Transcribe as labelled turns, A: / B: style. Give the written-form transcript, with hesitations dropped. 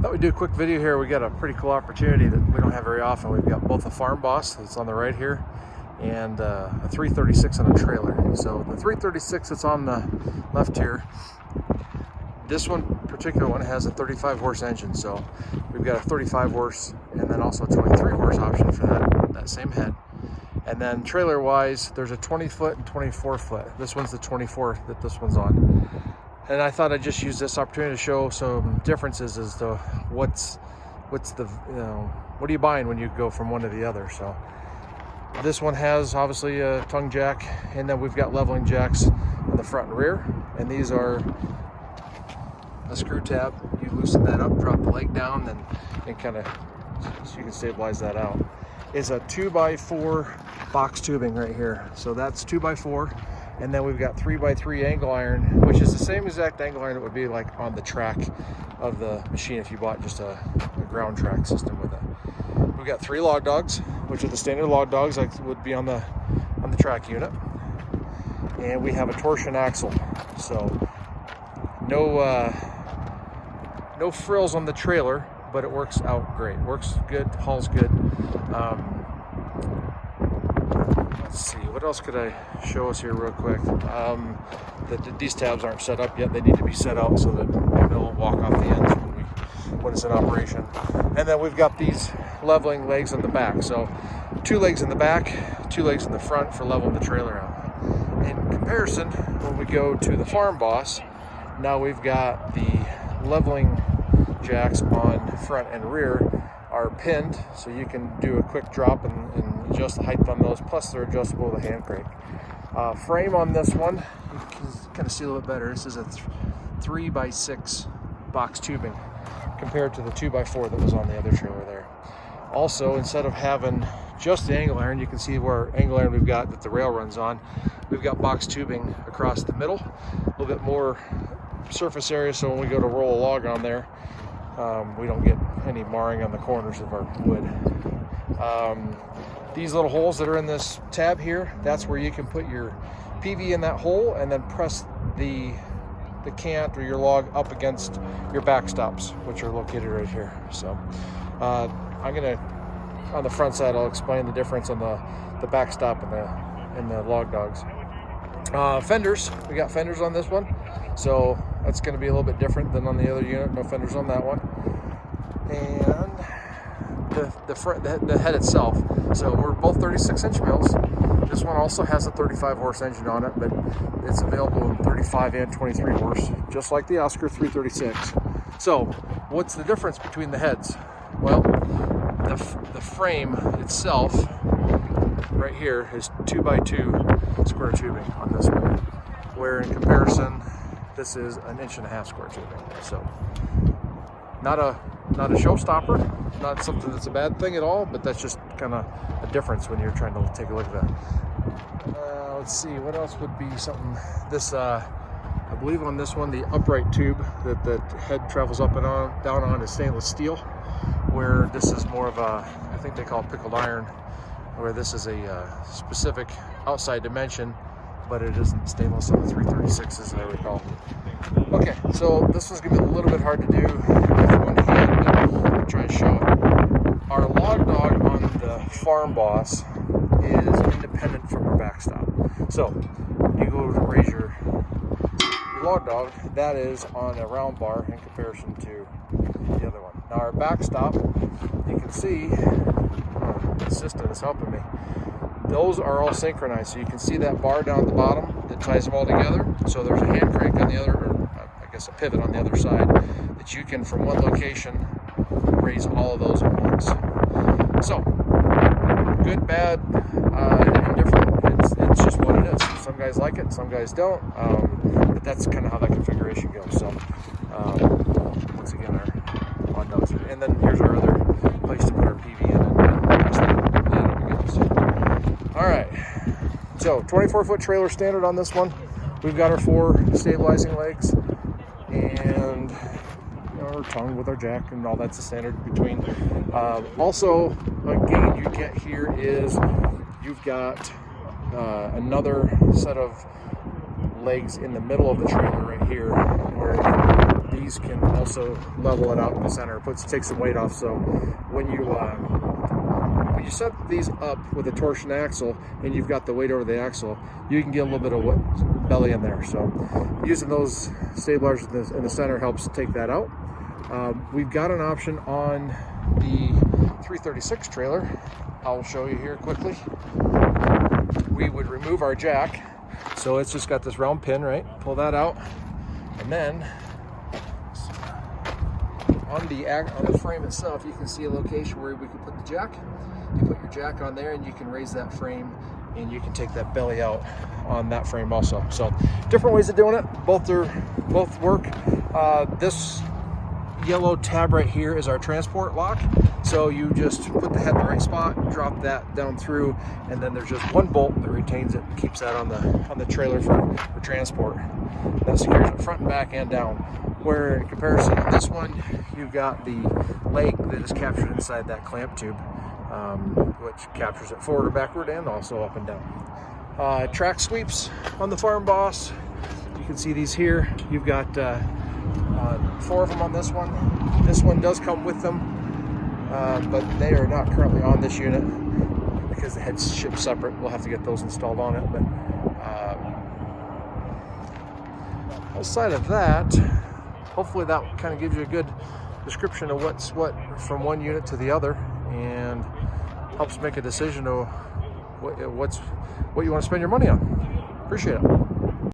A: Thought we'd do a quick video here. We got a pretty cool opportunity that we don't have very often. We've got both a Farmboss that's on the right here and a 336 on a trailer. So the 336 that's on the left here, this one particular one has a 35 horse engine. So we've got a 35 horse and then also a 23 horse option for that same head. And then trailer wise, there's a 20 foot and 24 foot. This one's the 24 that this one's on. And I thought I'd just use this opportunity to show some differences as to what's the, what are you buying when you go from one to the other. So this one has obviously a tongue jack, and then we've got leveling jacks on the front and rear. And these are a screw tab. You loosen that up, drop the leg down, and kind of, so you can stabilize that out. Is a 2x4 box tubing right here. So that's 2x4. And then we've got 3x3 angle iron, which is the same exact angle iron that would be like on the track of the machine if you bought just a ground track system with it. We've got 3 log dogs, which are the standard log dogs like would be on the track unit. And we have a torsion axle. So no frills on the trailer, but it works out great. Works good, hauls good. Let's see, what else could I show us here real quick? These tabs aren't set up yet. They need to be set out so that they won't walk off the ends when it's in operation. And then we've got these leveling legs on the back. So 2 legs in the back, 2 legs in the front for leveling the trailer out. In comparison, when we go to the Farmboss, now we've got the leveling jacks on front and rear are pinned, so you can do a quick drop and adjust the height on those, plus they're adjustable with a hand crank. Frame on this one, you can kind of see a little bit better. This is a 3x6 box tubing compared to the 2x4 that was on the other trailer there. Also, instead of having just the angle iron, you can see where angle iron we've got that the rail runs on. We've got box tubing across the middle, a little bit more surface area, so when we go to roll a log on there, we don't get any marring on the corners of our wood. These little holes that are in this tab here, that's where you can put your PV in that hole and then press the cant or your log up against your backstops, which are located right here. So I'm gonna, on the front side, I'll explain the difference on the backstop and the log dogs. Fenders, we got fenders on this one, so that's going to be a little bit different than on the other unit. No fenders on that one. And the head itself, so we're both 36-inch mills. This one also has a 35 horse engine on it, but it's available in 35 and 23 horse, just like the Oscar 336. So what's the difference between the heads? Well, the frame itself right here is 2x2 square tubing on this one, where in comparison this is 1.5 inch square tubing. So not a showstopper, not something that's a bad thing at all, but that's just kind of a difference when you're trying to take a look at that. Let's see, what else would be something. This I believe on this one, the upright tube that the head travels up and down on is stainless steel, where this is more of a, I think they call it pickled iron, where this is a specific outside dimension, but it isn't stainless on the 336s, as I recall. Okay, so this one's gonna be a little bit hard to do with one hand, but I'll try and show it. Our log dog on the Farmboss is independent from our backstop. So you go to raise your log dog, that is on a round bar in comparison to the other one. Now our backstop, you can see, the assistant is helping me. Those are all synchronized, so you can see that bar down at the bottom that ties them all together. So there's a hand crank on the other, or I guess a pivot on the other side, that you can from one location raise all of those at once. So good, bad, indifferent. It's just what it is. Some guys like it, some guys don't. But that's kind of how that configuration goes. So once again, our log dogs are, and then here's our other place to put our PV in, and that's that goes. All right, so 24-foot trailer standard on this one. We've got our 4 stabilizing legs and our tongue with our jack, and all that's the standard between. Also, a gain you get here is you've got another set of legs in the middle of the trailer right here, where these can also level it out in the center. Takes some weight off. So when you set these up with a torsion axle and you've got the weight over the axle, you can get a little bit of belly in there. So using those stabilizers in the center helps take that out. We've got an option on the 336 trailer. I'll show you here quickly. We would remove our jack. So it's just got this round pin, right? Pull that out, and then on the frame itself, you can see a location where we can put the jack. You put your jack on there, and you can raise that frame, and you can take that belly out on that frame also. So different ways of doing it. Both work. This yellow tab right here is our transport lock. So you just put the head in the right spot, drop that down through, and then there's just one bolt that retains it and keeps that on the trailer for transport. That secures it front and back and down. Where in comparison to this one, you've got the leg that is captured inside that clamp tube, which captures it forward or backward and also up and down. Track sweeps on the Farmboss. You can see these here. You've got 4 of them on this one. This one does come with them, but they are not currently on this unit because the head's shipped separate. We'll have to get those installed on it. But outside of that, hopefully that kind of gives you a good description of what's what from one unit to the other, and helps make a decision of what you want to spend your money on. Appreciate it.